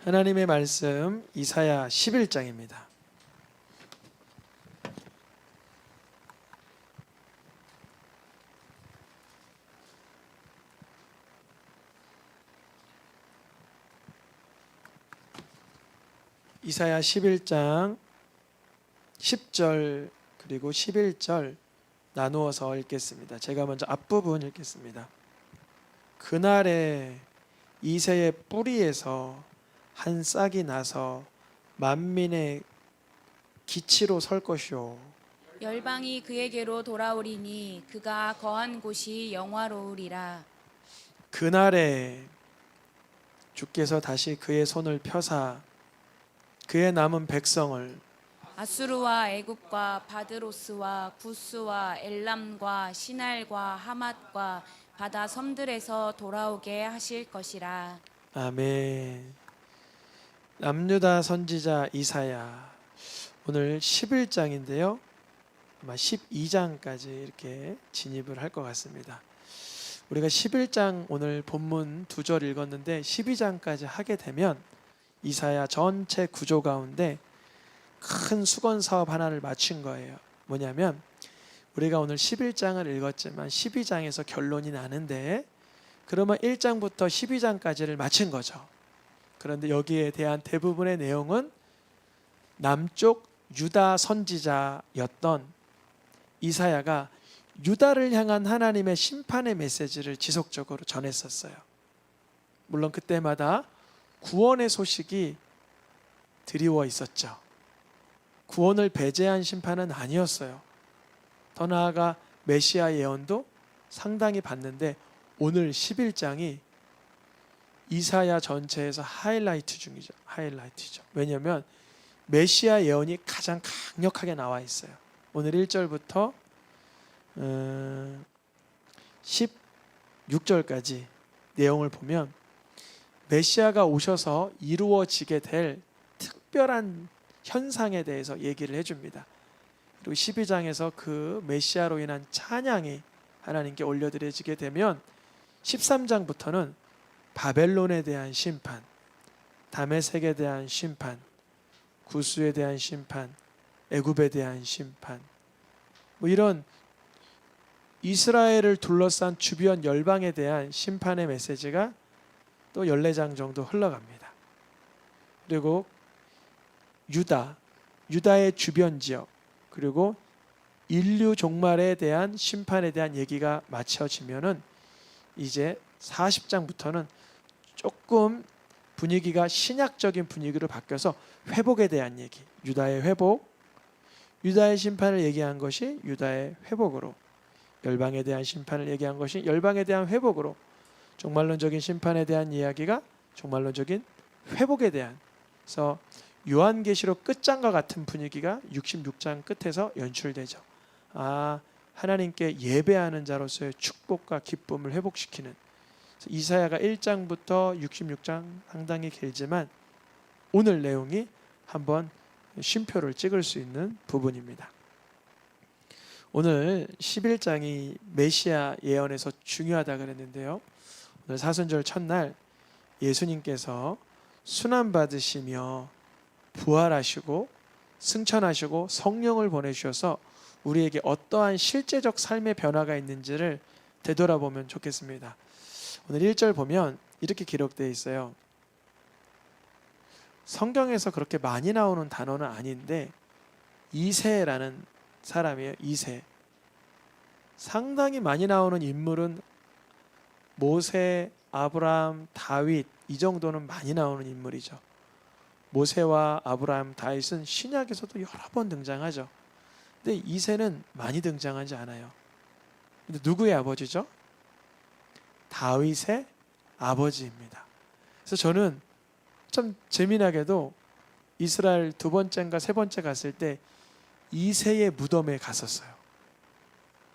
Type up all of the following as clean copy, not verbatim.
하나님의 말씀 이사야 11장입니다. 이사야 11장 10절 그리고 11절 나누어서 읽겠습니다. 제가 먼저 앞부분 읽겠습니다. 그날에 이새의 뿌리에서 한 싹이 나서 만민의 기치로 설 것이요 열방이 그에게로 돌아오리니 그가 거한 곳이 영화로우리라. 그날에 주께서 다시 그의 손을 펴사 그의 남은 백성을 아수르와 애굽과 바드로스와 구스와 엘람과 시날과 하맛과 바다 섬들에서 돌아오게 하실 것이라. 아멘. 남유다 선지자 이사야 오늘 11장인데요. 아마 12장까지 이렇게 진입을 할 것 같습니다. 우리가 11장 오늘 본문 2절 읽었는데 12장까지 하게 되면 이사야 전체 구조 가운데 큰 수건 사업 하나를 마친 거예요. 뭐냐면 우리가 오늘 11장을 읽었지만 12장에서 결론이 나는데 그러면 1장부터 12장까지를 마친 거죠. 그런데 여기에 대한 대부분의 내용은 남쪽 유다 선지자였던 이사야가 유다를 향한 하나님의 심판의 메시지를 지속적으로 전했었어요. 물론 그때마다 구원의 소식이 드리워 있었죠. 구원을 배제한 심판은 아니었어요. 더 나아가 메시아 예언도 상당히 봤는데 오늘 11장이 이사야 전체에서 하이라이트 중이죠. 하이라이트죠. 왜냐하면 메시아 예언이 가장 강력하게 나와 있어요. 오늘 1절부터 16절까지 내용을 보면 메시아가 오셔서 이루어지게 될 특별한 현상에 대해서 얘기를 해줍니다. 그리고 12장에서 그 메시아로 인한 찬양이 하나님께 올려드려지게 되면 13장부터는 바벨론에 대한 심판, 다메섹에 대한 심판, 구스에 대한 심판, 애굽에 대한 심판, 뭐 이런 이스라엘을 둘러싼 주변 열방에 대한 심판의 메시지가 또 14장 정도 흘러갑니다. 그리고 유다의 주변 지역, 그리고 인류 종말에 대한 심판에 대한 얘기가 마쳐지면은 이제 40장부터는 조금 분위기가 신약적인 분위기로 바뀌어서 회복에 대한 얘기, 유다의 회복, 유다의 심판을 얘기한 것이 유다의 회복으로, 열방에 대한 심판을 얘기한 것이 열방에 대한 회복으로, 종말론적인 심판에 대한 이야기가 종말론적인 회복에 대한, 그래서 요한계시록 끝장과 같은 분위기가 66장 끝에서 연출되죠. 하나님께 예배하는 자로서의 축복과 기쁨을 회복시키는, 이사야가 1장부터 66장 상당히 길지만 오늘 내용이 한번 쉼표를 찍을 수 있는 부분입니다. 오늘 11장이 메시아 예언에서 중요하다 그랬는데요. 오늘 사순절 첫날 예수님께서 순환 받으시며 부활하시고 승천하시고 성령을 보내주셔서 우리에게 어떠한 실제적 삶의 변화가 있는지를 되돌아보면 좋겠습니다. 오늘 1절 보면 이렇게 기록되어 있어요. 성경에서 그렇게 많이 나오는 단어는 아닌데 이새라는 사람이에요. 이새. 상당히 많이 나오는 인물은 모세, 아브라함, 다윗, 이 정도는 많이 나오는 인물이죠. 모세와 아브라함, 다윗은 신약에서도 여러 번 등장하죠. 근데 이새는 많이 등장하지 않아요. 근데 누구의 아버지죠? 다윗의 아버지입니다. 그래서 저는 참 재미나게도 이스라엘 2번째인가 3번째 갔을 때 이새의 무덤에 갔었어요.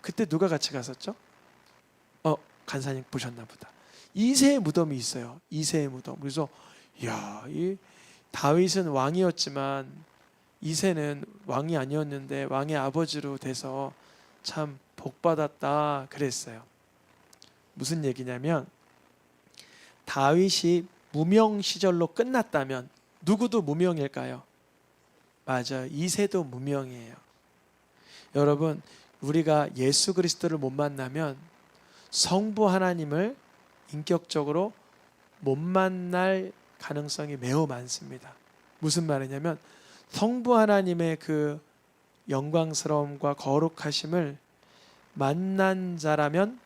그때 누가 같이 갔었죠? 간사님 보셨나 보다. 이새의 무덤이 있어요. 이새의 무덤. 그래서 이 다윗은 왕이었지만 이새는 왕이 아니었는데 왕의 아버지로 돼서 참 복받았다 그랬어요. 무슨 얘기냐면 다윗이 무명 시절로 끝났다면 누구도 무명일까요? 맞아요. 이새도 무명이에요. 여러분, 우리가 예수 그리스도를 못 만나면 성부 하나님을 인격적으로 못 만날 가능성이 매우 많습니다. 무슨 말이냐면 성부 하나님의 그 영광스러움과 거룩하심을 만난 자라면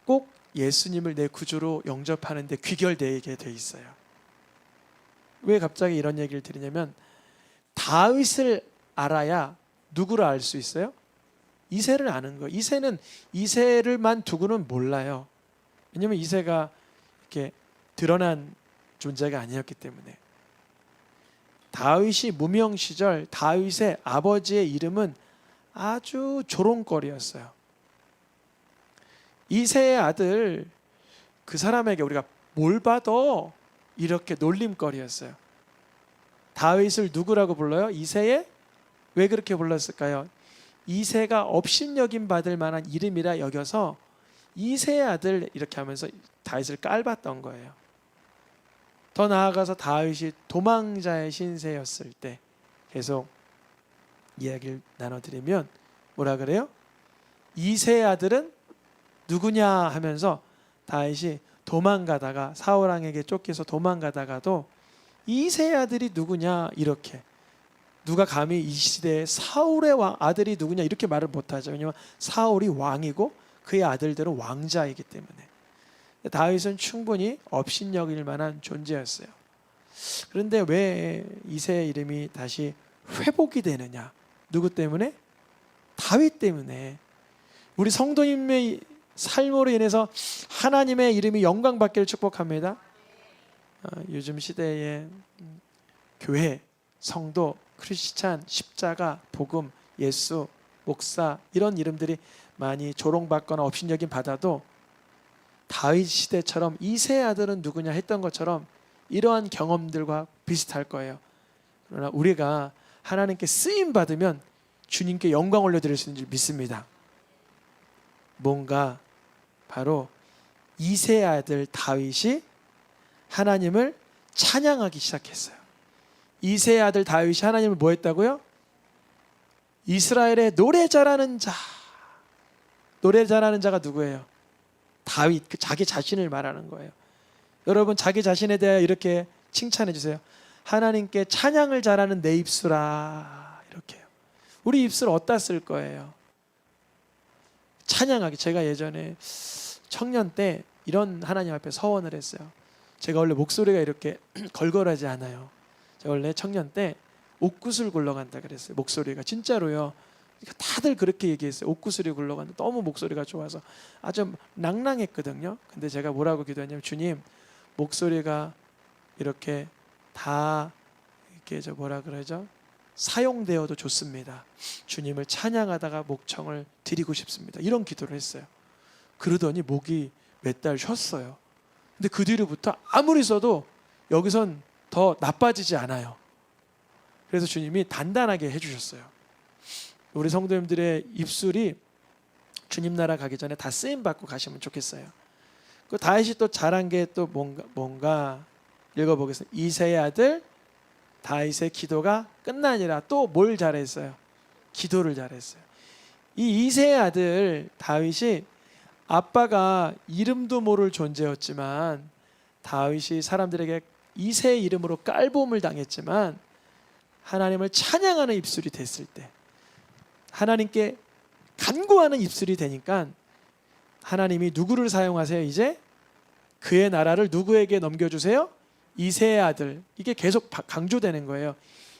꼭 예수님을 내 구주로 영접하는데 귀결되게 돼 있어요. 왜 갑자기 이런 얘기를 드리냐면 다윗을 알아야 누구를 알 수 있어요? 이새를 아는 거예요. 이새는 이새를만 두고는 몰라요. 왜냐하면 이새가 이렇게 드러난 존재가 아니었기 때문에. 다윗이 무명 시절 다윗의 아버지의 이름은 아주 조롱거리였어요. 이새의 아들, 그 사람에게 우리가 뭘 봐도 이렇게 놀림거리였어요. 다윗을 누구라고 불러요? 이새의? 왜 그렇게 불렀을까요? 이새가 업신여김 받을 만한 이름이라 여겨서 이새의 아들 이렇게 하면서 다윗을 깔봤던 거예요. 더 나아가서 다윗이 도망자의 신세였을 때 계속 이야기를 나눠드리면 뭐라 그래요? 이새의 아들은 누구냐 하면서 다윗이 도망가다가 사울 왕에게 쫓겨서 도망가다가도 이새의 아들이 누구냐 이렇게 누가 감히 이 시대에 사울의 아들이 누구냐 이렇게 말을 못하죠. 왜냐하면 사울이 왕이고 그의 아들들은 왕자이기 때문에. 다윗은 충분히 업신여길 만한 존재였어요. 그런데 왜 이새의 이름이 다시 회복이 되느냐? 누구 때문에? 다윗 때문에. 우리 성도님의 삶으로 인해서 하나님의 이름이 영광받기를 축복합니다. 요즘 시대의 교회, 성도, 크리스찬, 십자가, 복음, 예수, 목사 이런 이름들이 많이 조롱받거나 업신여김 받아도 다윗 시대처럼 이새의 아들은 누구냐 했던 것처럼 이러한 경험들과 비슷할 거예요. 그러나 우리가 하나님께 쓰임 받으면 주님께 영광 올려드릴 수 있는 줄 믿습니다. 뭔가 바로 이새의 아들 다윗이 하나님을 찬양하기 시작했어요. 이새의 아들 다윗이 하나님을 뭐 했다고요? 이스라엘의 노래 잘하는 자. 노래 잘하는 자가 누구예요? 다윗, 그 자기 자신을 말하는 거예요. 여러분 자기 자신에 대해 이렇게 칭찬해 주세요. 하나님께 찬양을 잘하는 내 입술아. 이렇게요. 우리 입술 어디다 쓸 거예요? 찬양하기. 제가 예전에 청년 때 이런 하나님 앞에 서원을 했어요. 제가 원래 목소리가 이렇게 걸걸하지 않아요. 제가 원래 청년 때 옥구슬 굴러간다 그랬어요. 목소리가 진짜로요. 다들 그렇게 얘기했어요. 옥구슬이 굴러간다. 너무 목소리가 좋아서 아주 낭낭했거든요. 근데 제가 뭐라고 기도했냐면 주님 목소리가 이렇게 다 이렇게 저 뭐라 그러죠? 사용되어도 좋습니다. 주님을 찬양하다가 목청을 드리고 싶습니다. 이런 기도를 했어요. 그러더니 목이 몇 달 쉬었어요. 근데 그 뒤로부터 아무리 써도 여기선 더 나빠지지 않아요. 그래서 주님이 단단하게 해주셨어요. 우리 성도님들의 입술이 주님 나라 가기 전에 다 쓰임 받고 가시면 좋겠어요. 그 다윗이 또 잘한 게 또 뭔가 읽어보겠습니다. 이새의 아들 다윗의 기도가 끝나니라. 또 뭘 잘했어요? 기도를 잘했어요. 이 이새의 아들 다윗이 아빠가 이름도 모를 존재였지만 다윗이 사람들에게 이새의 이름으로 깔보음을 당했지만 하나님을 찬양하는 입술이 됐을 때 하나님께 간구하는 입술이 되니까 하나님이 누구를 사용하세요? 이제 그의 나라를 누구에게 넘겨주세요? 이새의 아들. 이게 계속 강조되는 거예요.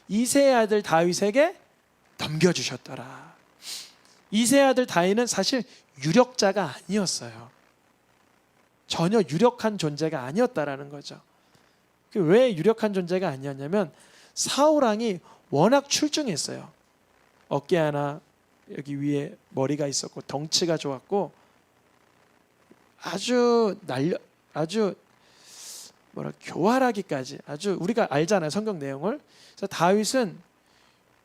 이새의 아들 다윗에게 넘겨주셨더라. 이새의 아들 다윗은 사실 유력자가 아니었어요. 전혀 유력한 존재가 아니었다라는 거죠. 왜 유력한 존재가 아니었냐면 사울 왕이 워낙 출중했어요. 어깨 하나 여기 위에 머리가 있었고 덩치가 좋았고 아주 뭐라 교활하기까지 아주 우리가 알잖아요. 성경 내용을. 그래서 다윗은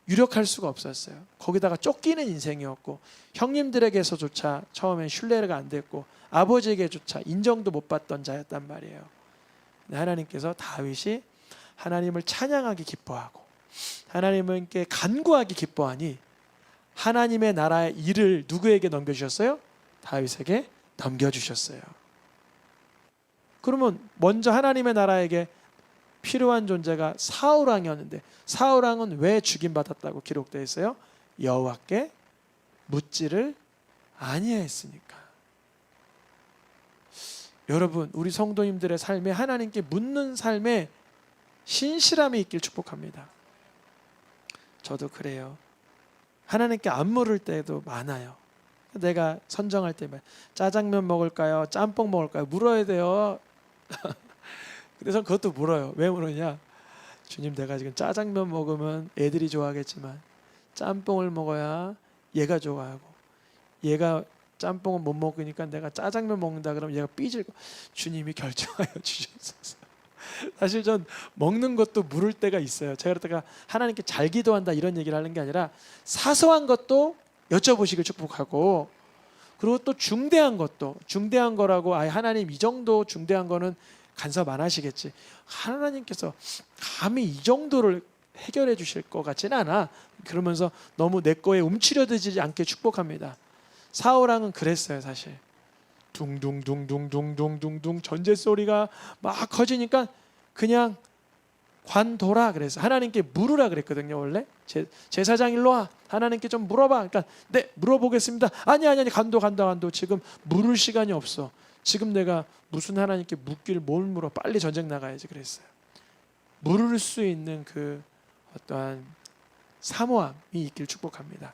유력할 수가 없었어요. 거기다가 쫓기는 인생이었고 형님들에게서조차 처음엔 신뢰가 안 됐고 아버지에게조차 인정도 못 받던 자였단 말이에요. 하나님께서 다윗이 하나님을 찬양하기 기뻐하고 하나님께 간구하기 기뻐하니 하나님의 나라의 일을 누구에게 넘겨주셨어요? 다윗에게 넘겨주셨어요. 그러면 먼저 하나님의 나라에게 필요한 존재가 사울왕이었는데 사울왕은 왜 죽임받았다고 기록되어 있어요? 여호와께 묻지를 아니하였으니까. 여러분, 우리 성도님들의 삶에 하나님께 묻는 삶에 신실함이 있길 축복합니다. 저도 그래요. 하나님께 안 물을 때도 많아요. 내가 선정할 때만 짜장면 먹을까요? 짬뽕 먹을까요? 물어야 돼요. 그래서 그것도 물어요. 왜 물으냐? 주님, 내가 지금 짜장면 먹으면 애들이 좋아하겠지만 짬뽕을 먹어야 얘가 좋아하고 얘가 짬뽕을 못 먹으니까 내가 짜장면 먹는다 그러면 얘가 삐질 거. 주님이 결정하여 주셔서. 사실 전 먹는 것도 물을 때가 있어요. 제가 그러다가 하나님께 잘 기도한다 이런 얘기를 하는 게 아니라 사소한 것도 여쭤보시길 축복하고 그리고 또 중대한 것도 중대한 거라고 하나님 이 정도 중대한 거는 간섭 안 하시겠지. 하나님께서 감히 이 정도를 해결해 주실 것 같지는 않아. 그러면서 너무 내 거에 움츠려들지 않게 축복합니다. 사울왕은 그랬어요. 사실 둥둥둥둥둥둥둥둥 전제 소리가 막 커지니까 그냥 관둬라 그래서 하나님께 물으라 그랬거든요. 원래 제사장 일로 와, 하나님께 좀 물어봐. 그러니까 네, 물어보겠습니다. 아니 간도 지금 물을 시간이 없어. 지금 내가 무슨 하나님께 묻기를 뭘 물어. 빨리 전쟁 나가야지 그랬어요. 물을 수 있는 그 어떠한 사모함이 있길 축복합니다.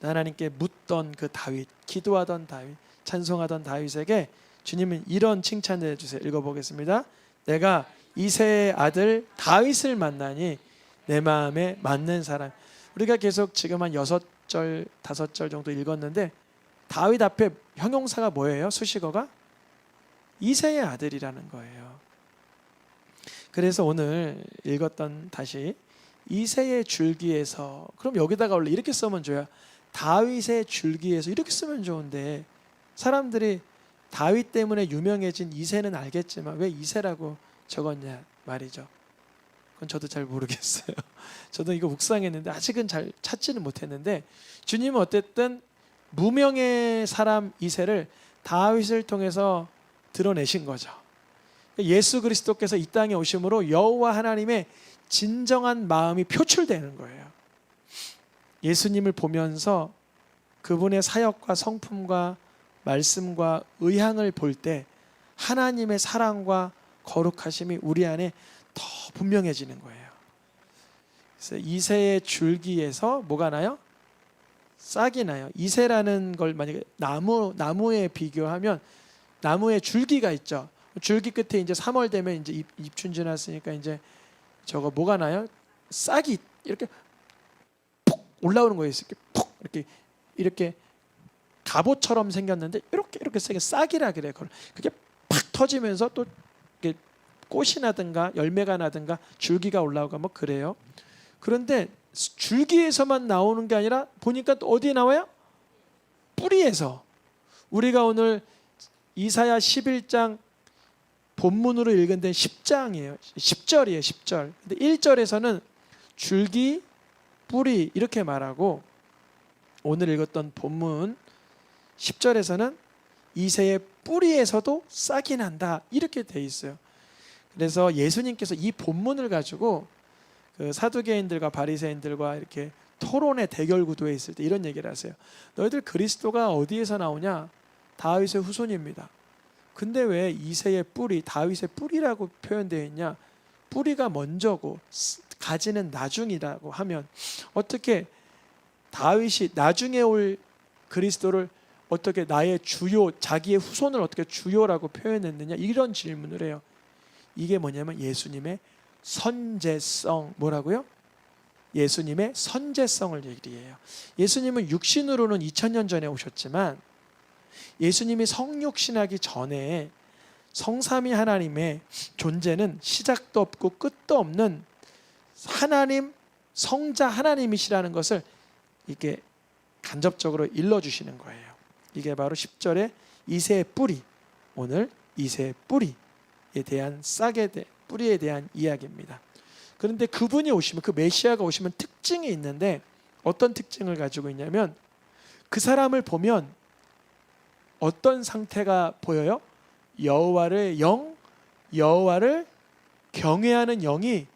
하나님께 묻던 그 다윗, 기도하던 다윗, 찬송하던 다윗에게 주님은 이런 칭찬을 해주세요. 읽어보겠습니다. 내가 이새의 아들 다윗을 만나니 내 마음에 맞는 사람. 우리가 계속 지금 한 6절, 5절 정도 읽었는데 다윗 앞에 형용사가 뭐예요? 수식어가? 이새의 아들이라는 거예요. 그래서 오늘 읽었던 다시 이새의 줄기에서, 그럼 여기다가 원래 이렇게 쓰면 좋아요. 다윗의 줄기에서 이렇게 쓰면 좋은데 사람들이 다윗 때문에 유명해진 이새는 알겠지만 왜 이새라고 적었냐 말이죠. 그건 저도 잘 모르겠어요. 저도 이거 묵상했는데 아직은 잘 찾지는 못했는데 주님은 어쨌든 무명의 사람 이새를 다윗을 통해서 드러내신 거죠. 예수 그리스도께서 이 땅에 오심으로 여호와 하나님의 진정한 마음이 표출되는 거예요. 예수님을 보면서 그분의 사역과 성품과 말씀과 의향을 볼 때 하나님의 사랑과 거룩하심이 우리 안에 더 분명해지는 거예요. 그래서 이새의 줄기에서 뭐가 나요? 싹이 나요. 이새라는 걸 만약에 나무에 비교하면 나무에 줄기가 있죠. 줄기 끝에 이제 3월 되면 이제 잎춘 지났으니까 이제 저거 뭐가 나요? 싹이 이렇게 푹 올라오는 거예요. 이렇게 갑옷처럼 생겼는데 이렇게 세게 싹이라 그래. 그게 팍 터지면서 또 이렇게 꽃이 나든가 열매가 나든가 줄기가 올라오고 뭐 그래요. 그런데 줄기에서만 나오는 게 아니라 보니까 또 어디에 나와요? 뿌리에서. 우리가 오늘 이사야 11장 본문으로 읽은 데는 10장이에요. 10절이에요. 10절. 근데 1절에서는 줄기, 뿌리 이렇게 말하고 오늘 읽었던 본문 10절에서는 이새의 뿌리에서도 싹이 난다 이렇게 돼 있어요. 그래서 예수님께서 이 본문을 가지고 그 사두개인들과 바리새인들과 이렇게 토론의 대결 구도에 있을 때 이런 얘기를 하세요. 너희들 그리스도가 어디에서 나오냐? 다윗의 후손입니다. 근데 왜 이새의 뿌리, 다윗의 뿌리라고 표현되어 있냐? 뿌리가 먼저고 가지는 나중이라고 하면 어떻게 다윗이 나중에 올 그리스도를 어떻게 나의 주요, 자기의 후손을 어떻게 주요라고 표현했느냐? 이런 질문을 해요. 이게 뭐냐면 예수님의 선제성. 뭐라고요? 예수님의 선제성을 얘기해요. 예수님은 육신으로는 2000년 전에 오셨지만 예수님이 성육신하기 전에 성삼위 하나님의 존재는 시작도 없고 끝도 없는 하나님, 성자 하나님이시라는 것을 이렇게 간접적으로 일러주시는 거예요. 이게 바로 10절의 이새의 뿌리, 오늘 이새의 뿌리 대한 뿌리에 대한 이야기입니다. 그런데 그분이 오시면, 그 메시아가 오시면 특징이 있는데, 어떤 특징을 가지고 있냐면, 그 사람을 보면 어떤 상태가 보여요? 여호와를 경외하는 영이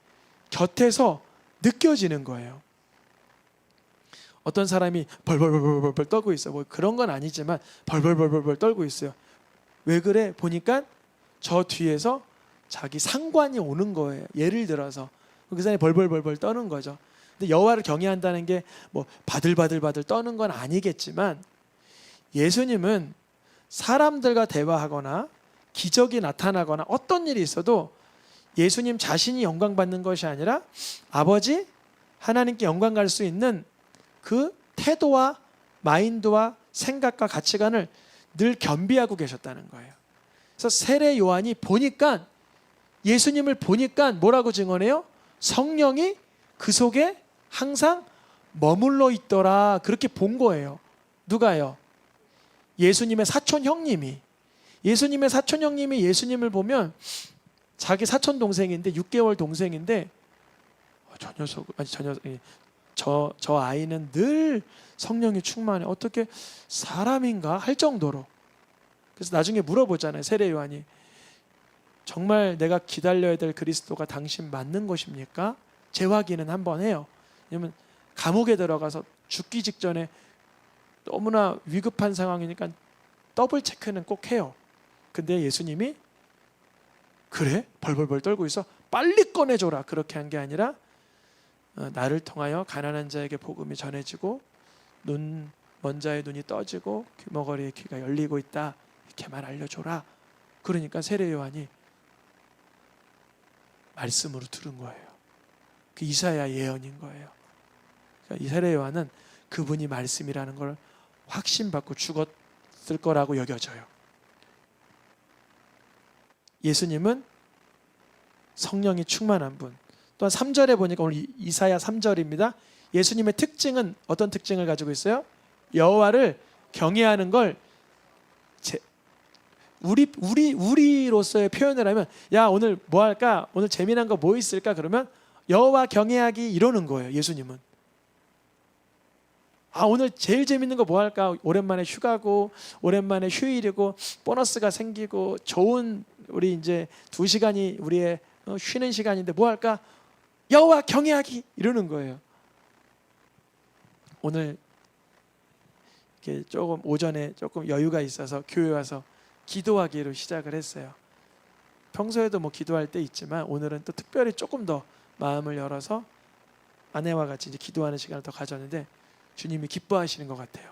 곁에서 느껴지는 거예요. 어떤 사람이 벌벌벌벌 떨고 있어. 뭐 그런 건 아니지만 벌벌벌벌 떨고 있어요. 왜 그래? 보니까 저 뒤에서 자기 상관이 오는 거예요. 예를 들어서 그 사람이 벌벌벌벌 떠는 거죠. 근데 여호와를 경외한다는 게 뭐 바들바들 떠는 건 아니겠지만, 예수님은 사람들과 대화하거나 기적이 나타나거나 어떤 일이 있어도 예수님 자신이 영광 받는 것이 아니라 아버지 하나님께 영광 갈 수 있는 그 태도와 마인드와 생각과 가치관을 늘 겸비하고 계셨다는 거예요. 그래서 세례 요한이 보니까, 예수님을 보니까 뭐라고 증언해요? 성령이 그 속에 항상 머물러 있더라. 그렇게 본 거예요. 누가요? 예수님의 사촌 형님이. 예수님의 사촌 형님이 예수님을 보면, 자기 사촌 동생인데 6개월 동생인데, 저 아이는 늘 성령이 충만해. 어떻게 사람인가 할 정도로. 그래서 나중에 물어보잖아요. 세례 요한이, 정말 내가 기다려야 될 그리스도가 당신 맞는 것입니까? 재확인은 한번 해요. 왜냐면 감옥에 들어가서 죽기 직전에 너무나 위급한 상황이니까 더블 체크는 꼭 해요. 근데 예수님이, 그래? 벌벌벌 떨고 있어? 빨리 꺼내줘라. 그렇게 한 게 아니라, 나를 통하여 가난한 자에게 복음이 전해지고 먼 자의 눈이 떠지고 귀머거리의 귀가 열리고 있다. 이렇게만 알려줘라. 그러니까 세례 요한이 말씀으로 들은 거예요. 그 이사야 예언인 거예요. 그러니까 이 세례 요한은 그분이 말씀이라는 걸 확신받고 죽었을 거라고 여겨져요. 예수님은 성령이 충만한 분. 또한 3절에 보니까, 오늘 이사야 3절입니다. 예수님의 특징은 어떤 특징을 가지고 있어요? 여호와를 경외하는 걸 우리로서의 표현을 하면, 야 오늘 뭐 할까? 오늘 재미난 거 뭐 있을까? 그러면 여호와 경외하기 이러는 거예요. 예수님은. 오늘 제일 재밌는 거 뭐 할까? 오랜만에 휴가고 오랜만에 휴일이고 보너스가 생기고 좋은 우리 이제 2시간이 우리의 쉬는 시간인데 뭐 할까? 여호와 경외하기 이러는 거예요. 오늘 이렇게 조금 오전에 조금 여유가 있어서 교회 와서 기도하기로 시작을 했어요. 평소에도 뭐 기도할 때 있지만 오늘은 또 특별히 조금 더 마음을 열어서 아내와 같이 이제 기도하는 시간을 더 가졌는데, 주님이 기뻐하시는 것 같아요.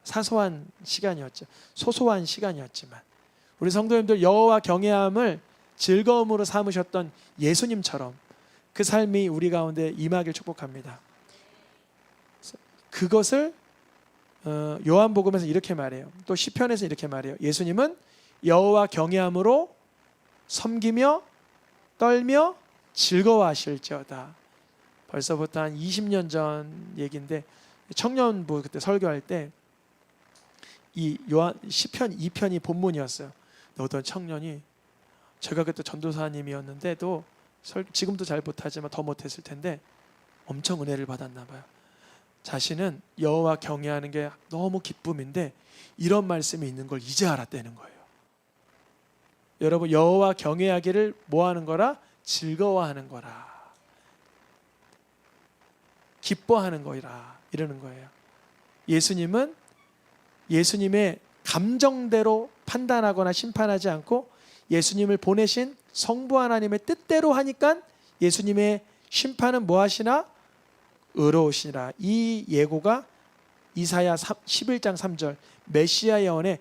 사소한 시간이었죠. 소소한 시간이었지만 우리 성도님들 여호와 경외함을 즐거움으로 삼으셨던 예수님처럼 그 삶이 우리 가운데 임하길 축복합니다. 그것을 요한복음에서 이렇게 말해요. 또 시편에서 이렇게 말해요. 예수님은 여호와 경외함으로 섬기며 떨며 즐거워하실지어다. 벌써부터 한 20년 전 얘기인데, 청년부 그때 설교할 때 이 시편 2편이 본문이었어요. 어떤 청년이, 제가 그때 전도사님이었는데도 지금도 잘 못하지만 더 못했을 텐데 엄청 은혜를 받았나 봐요. 자신은 여호와 경외하는 게 너무 기쁨인데 이런 말씀이 있는 걸 이제 알았다는 거예요. 여러분, 여호와 경외하기를 뭐 하는 거라? 즐거워하는 거라, 기뻐하는 거라 이러는 거예요. 예수님은 예수님의 감정대로 판단하거나 심판하지 않고 예수님을 보내신 성부 하나님의 뜻대로 하니까 예수님의 심판은 뭐 하시나? 의로우시니라. 이 예고가 이사야 11장 3절 메시아 예언에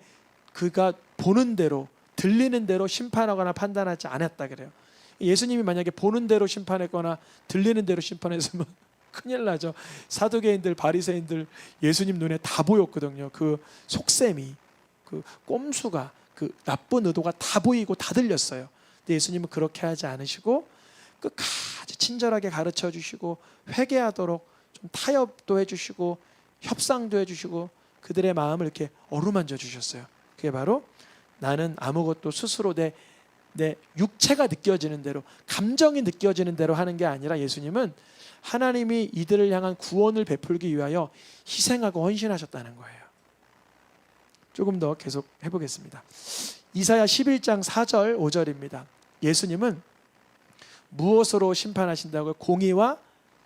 그가 보는 대로 들리는 대로 심판하거나 판단하지 않았다 그래요. 예수님이 만약에 보는 대로 심판했거나 들리는 대로 심판했으면 큰일 나죠. 사두개인들 바리새인들 예수님 눈에 다 보였거든요. 그 속셈이, 그 꼼수가, 그 나쁜 의도가 다 보이고 다 들렸어요. 근데 예수님은 그렇게 하지 않으시고 끝까지 친절하게 가르쳐 주시고 회개하도록 좀 타협도 해주시고 협상도 해주시고 그들의 마음을 이렇게 어루만져 주셨어요. 그게 바로 나는 아무것도 스스로 내 내 육체가 느껴지는 대로, 감정이 느껴지는 대로 하는 게 아니라 예수님은 하나님이 이들을 향한 구원을 베풀기 위하여 희생하고 헌신하셨다는 거예요. 조금 더 계속 해보겠습니다. 이사야 11장 4절 5절입니다. 예수님은 무엇으로 심판하신다고요? 공의와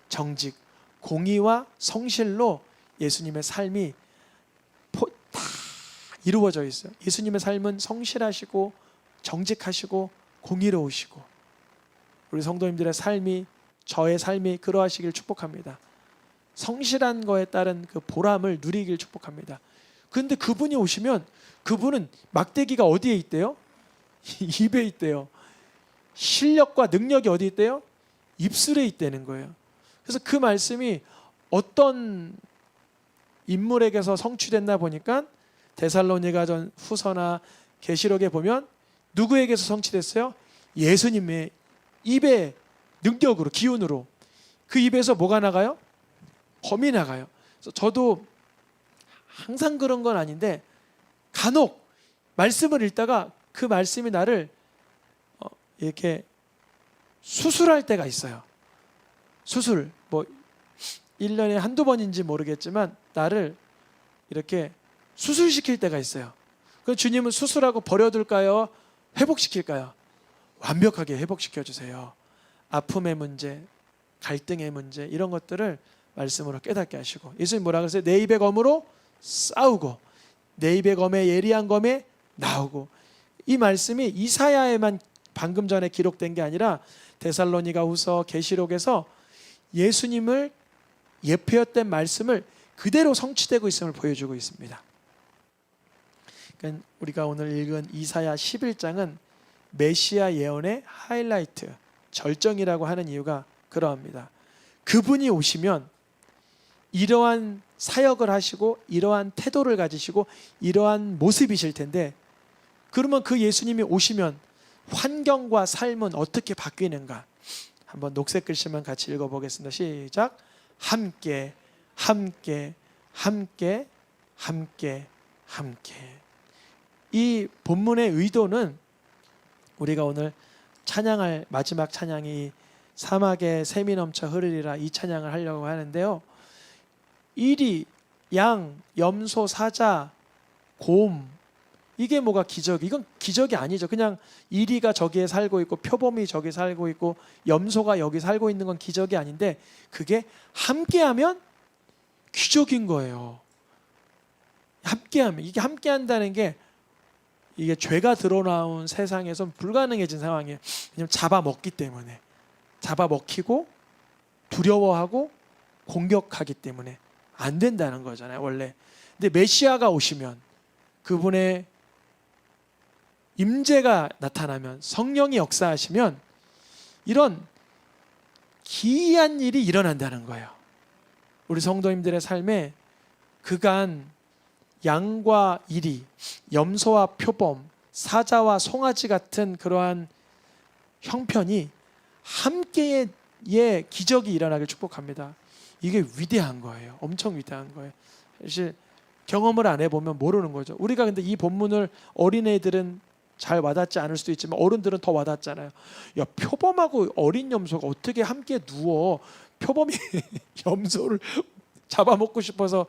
정직, 공의와 성실로 예수님의 삶이 다 이루어져 있어요. 예수님의 삶은 성실하시고 정직하시고 공의로우시고, 우리 성도님들의 삶이, 저의 삶이 그러하시길 축복합니다. 성실한 거에 따른 그 보람을 누리길 축복합니다. 그런데 그분이 오시면 그분은 막대기가 어디에 있대요? 입에 있대요. 실력과 능력이 어디 있대요? 입술에 있다는 거예요. 그래서 그 말씀이 어떤 인물에게서 성취됐나 보니까 데살로니가전 후서나 계시록에 보면 누구에게서 성취됐어요? 예수님의 입의 능력으로, 기운으로. 그 입에서 뭐가 나가요? 범이 나가요. 그래서 저도 항상 그런 건 아닌데 간혹 말씀을 읽다가 그 말씀이 나를 이렇게 수술할 때가 있어요. 수술, 뭐 1년에 한두 번인지 모르겠지만 나를 이렇게 수술시킬 때가 있어요. 그럼 주님은 수술하고 버려둘까요? 회복시킬까요? 완벽하게 회복시켜 주세요. 아픔의 문제, 갈등의 문제, 이런 것들을 말씀으로 깨닫게 하시고, 예수님 뭐라 그랬어요? 내 입의 검으로 싸우고 내 입의 검에 예리한 검에 나오고. 이 말씀이 이사야에만 방금 전에 기록된 게 아니라 데살로니가 후서, 계시록에서 예수님을 예표했던 말씀을 그대로 성취되고 있음을 보여주고 있습니다. 그러니까 우리가 오늘 읽은 이사야 11장은 메시아 예언의 하이라이트, 절정이라고 하는 이유가 그러합니다. 그분이 오시면 이러한 사역을 하시고 이러한 태도를 가지시고 이러한 모습이실 텐데, 그러면 그 예수님이 오시면 환경과 삶은 어떻게 바뀌는가? 한번 녹색 글씨만 같이 읽어보겠습니다. 시작. 함께, 함께, 함께, 함께, 함께. 이 본문의 의도는 우리가 오늘 찬양할 마지막 찬양이 사막에 샘이 넘쳐 흐르리라, 이 찬양을 하려고 하는데요. 이리, 양, 염소, 사자, 곰, 이게 뭐가 기적? 이건 기적이 아니죠. 그냥 이리가 저기에 살고 있고 표범이 저기 살고 있고 염소가 여기 살고 있는 건 기적이 아닌데, 그게 함께하면 기적인 거예요. 함께하면, 이게 함께한다는 게 이게 죄가 드러나온 세상에선 불가능해진 상황이에요. 왜냐하면 잡아먹기 때문에, 잡아먹히고 두려워하고 공격하기 때문에 안 된다는 거잖아요, 원래. 근데 메시아가 오시면, 그분의 임재가 나타나면, 성령이 역사하시면 이런 기이한 일이 일어난다는 거예요. 우리 성도님들의 삶에 그간 양과 이리, 염소와 표범, 사자와 송아지 같은 그러한 형편이 함께의 기적이 일어나길 축복합니다. 이게 위대한 거예요. 엄청 위대한 거예요. 사실 경험을 안 해보면 모르는 거죠. 우리가 근데 이 본문을 어린애들은 잘 와닿지 않을 수도 있지만 어른들은 더 와닿잖아요. 야, 표범하고 어린 염소가 어떻게 함께 누워? 표범이 염소를 잡아먹고 싶어서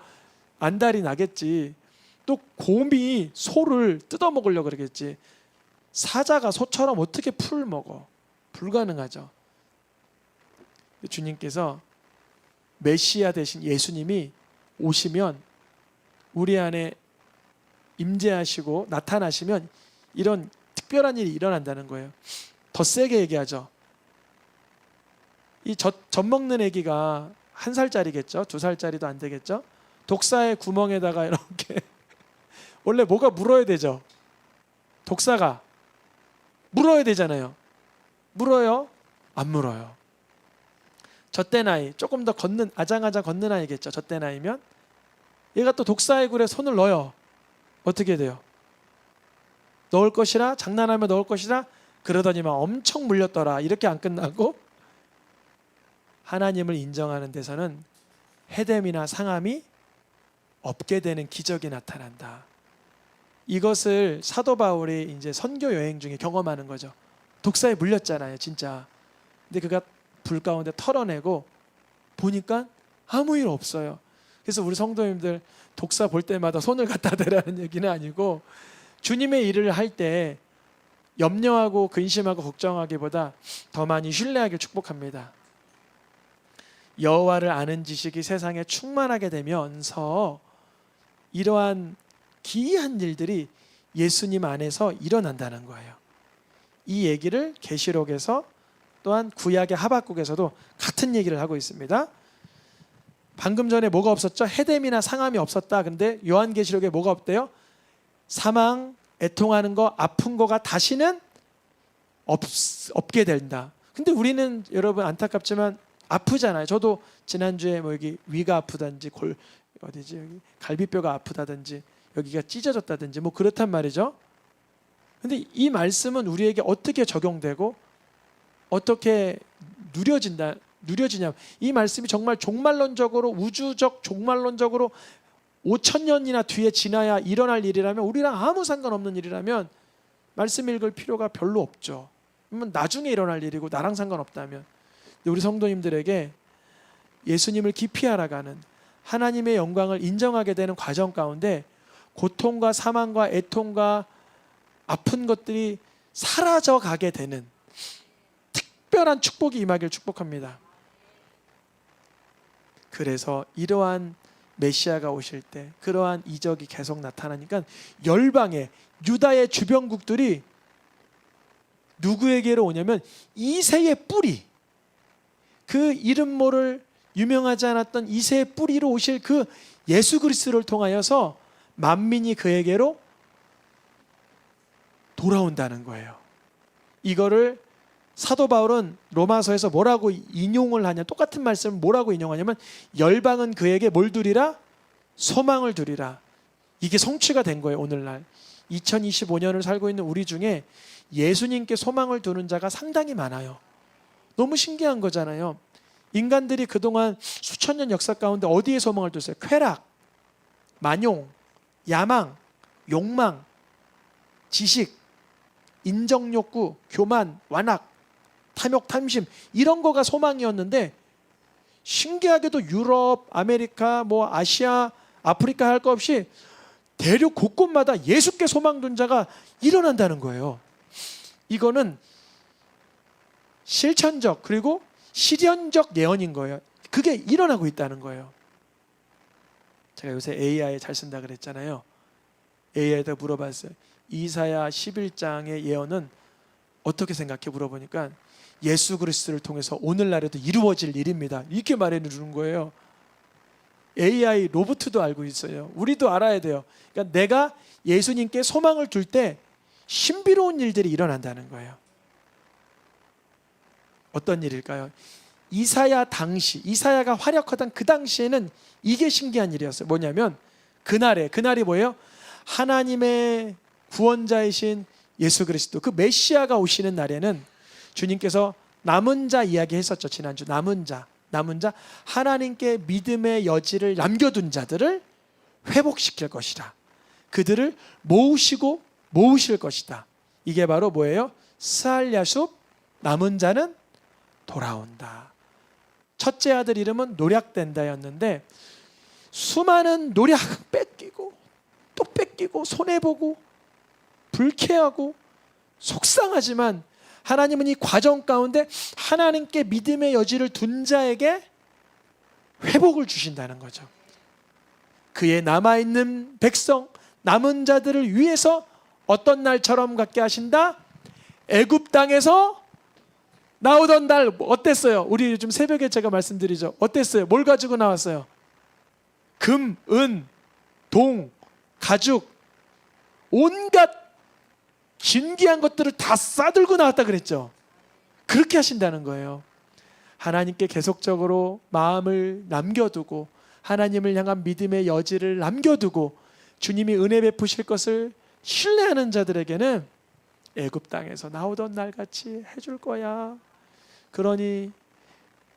안달이 나겠지. 또 곰이 소를 뜯어먹으려고 그러겠지. 사자가 소처럼 어떻게 풀을 먹어? 불가능하죠. 주님께서 메시아 대신 예수님이 오시면, 우리 안에 임재하시고 나타나시면 이런 특별한 일이 일어난다는 거예요. 더 세게 얘기하죠. 이 젖 먹는 아기가 1살짜리겠죠? 2살짜리도 안 되겠죠? 독사의 구멍에다가 이렇게 원래 뭐가 물어야 되죠? 독사가 물어야 되잖아요. 물어요? 안 물어요. 젖된 아이, 조금 더 걷는, 아장아장 걷는 아이겠죠. 젖된 아이면 얘가 또 독사의 굴에 손을 넣어요. 어떻게 돼요? 넣을 것이라, 장난하며 넣을 것이라 그러더니만 엄청 물렸더라. 이렇게 안 끝나고, 하나님을 인정하는 데서는 해됨이나 상함이 없게 되는 기적이 나타난다. 이것을 사도 바울이 이제 선교 여행 중에 경험하는 거죠. 독사에 물렸잖아요, 진짜. 근데 그가 불 가운데 털어내고 보니까 아무 일 없어요. 그래서 우리 성도님들 독사 볼 때마다 손을 갖다 대라는 얘기는 아니고, 주님의 일을 할 때 염려하고 근심하고 걱정하기보다 더 많이 신뢰하길 축복합니다. 여호와를 아는 지식이 세상에 충만하게 되면서 이러한 기이한 일들이 예수님 안에서 일어난다는 거예요. 이 얘기를 계시록에서 또한 구약의 하박국에서도 같은 얘기를 하고 있습니다. 방금 전에 뭐가 없었죠? 해됨이나 상함이 없었다. 근데 요한계시록에 뭐가 없대요? 사망, 애통하는 거, 아픈 거가 다시는 없게 된다. 근데 우리는 여러분 안타깝지만 아프잖아요. 저도 지난주에 뭐 여기 위가 아프다든지 어디지 여기 갈비뼈가 아프다든지 여기가 찢어졌다든지 뭐 그렇단 말이죠. 근데 이 말씀은 우리에게 어떻게 적용되고 어떻게 누려지냐? 이 말씀이 정말 종말론적으로, 우주적 종말론적으로 5,000년이나 뒤에 지나야 일어날 일이라면, 우리랑 아무 상관없는 일이라면 말씀 읽을 필요가 별로 없죠. 그러면 나중에 일어날 일이고 나랑 상관없다면. 근데 우리 성도님들에게 예수님을 깊이 알아가는, 하나님의 영광을 인정하게 되는 과정 가운데 고통과 사망과 애통과 아픈 것들이 사라져가게 되는 특별한 축복이 임하길 축복합니다. 그래서 이러한 메시아가 오실 때 그러한 이적이 계속 나타나니까 열방의 유다의 주변국들이 누구에게로 오냐면 이새의 뿌리, 그 이름 모를 유명하지 않았던 이새의 뿌리로 오실 그 예수 그리스도를 통하여서 만민이 그에게로 돌아온다는 거예요. 이거를 사도 바울은 로마서에서 뭐라고 인용을 하냐, 똑같은 말씀을 뭐라고 인용하냐면 열방은 그에게 뭘 두리라? 소망을 두리라. 이게 성취가 된 거예요. 오늘날 2025년을 살고 있는 우리 중에 예수님께 소망을 두는 자가 상당히 많아요. 너무 신기한 거잖아요. 인간들이 그동안 수천 년 역사 가운데 어디에 소망을 뒀어요? 쾌락, 만용, 야망, 욕망, 지식, 인정욕구, 교만, 완악, 탐욕, 탐심, 이런 거가 소망이었는데 신기하게도 유럽, 아메리카, 뭐 아시아, 아프리카 할 거 없이 대륙 곳곳마다 예수께 소망 둔 자가 일어난다는 거예요. 이거는 실천적 그리고 실현적 예언인 거예요. 그게 일어나고 있다는 거예요. 제가 요새 AI 잘 쓴다 그랬잖아요. AI에다 물어봤어요. 이사야 11장의 예언은 어떻게 생각해? 물어보니까 예수 그리스도를 통해서 오늘날에도 이루어질 일입니다. 이렇게 말해주는 거예요. AI 로봇도 알고 있어요. 우리도 알아야 돼요. 그러니까 내가 예수님께 소망을 둘 때 신비로운 일들이 일어난다는 거예요. 어떤 일일까요? 이사야가 활약하던 그 당시에는 이게 신기한 일이었어요. 뭐냐면 그날이 뭐예요? 하나님의 구원자이신 예수 그리스도, 그 메시아가 오시는 날에는 주님께서 남은 자 이야기 했었죠. 지난주 남은 자 하나님께 믿음의 여지를 남겨둔 자들을 회복시킬 것이다. 그들을 모으실 것이다. 이게 바로 뭐예요? 스알야숲, 남은 자는 돌아온다. 첫째 아들 이름은 노략된다였는데 수많은 노략 뺏기고 또 뺏기고 손해보고 불쾌하고 속상하지만 하나님은 이 과정 가운데 하나님께 믿음의 여지를 둔 자에게 회복을 주신다는 거죠. 그의 남아있는 백성, 남은 자들을 위해서 어떤 날처럼 갖게 하신다? 애굽 땅에서 나오던 날 어땠어요? 우리 요즘 새벽에 제가 말씀드리죠. 어땠어요? 뭘 가지고 나왔어요? 금, 은, 동, 가죽, 온갖 진귀한 것들을 다 싸들고 나왔다 그랬죠. 그렇게 하신다는 거예요. 하나님께 계속적으로 마음을 남겨두고 하나님을 향한 믿음의 여지를 남겨두고 주님이 은혜 베푸실 것을 신뢰하는 자들에게는 애굽 땅에서 나오던 날같이 해줄 거야. 그러니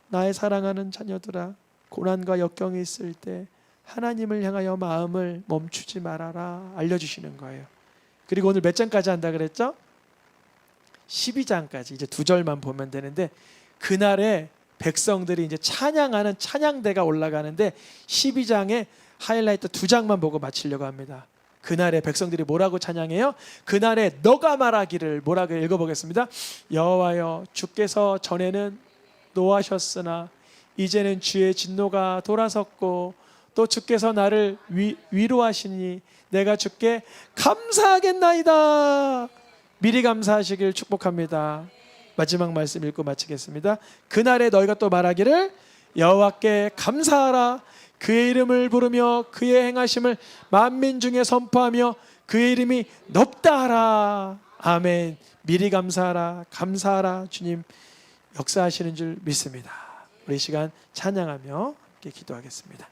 나의 사랑하는 자녀들아, 고난과 역경이 있을 때 하나님을 향하여 마음을 멈추지 말아라 알려주시는 거예요. 그리고 오늘 몇 장까지 한다 그랬죠? 12장까지 이제 2절만 보면 되는데, 그날에 백성들이 이제 찬양하는 찬양대가 올라가는데 12장의 하이라이트 2장만 보고 마치려고 합니다. 그날에 백성들이 뭐라고 찬양해요? 그날에 너가 말하기를, 뭐라고 읽어보겠습니다. 여호와여, 주께서 전에는 노하셨으나 이제는 주의 진노가 돌아섰고 또 주께서 나를 위로하시니 내가 주께 감사하겠나이다. 미리 감사하시길 축복합니다. 마지막 말씀 읽고 마치겠습니다. 그날에 너희가 또 말하기를 여호와께 감사하라. 그의 이름을 부르며 그의 행하심을 만민 중에 선포하며 그의 이름이 높다 하라. 아멘. 미리 감사하라. 감사하라. 주님 역사하시는 줄 믿습니다. 우리 이 시간 찬양하며 함께 기도하겠습니다.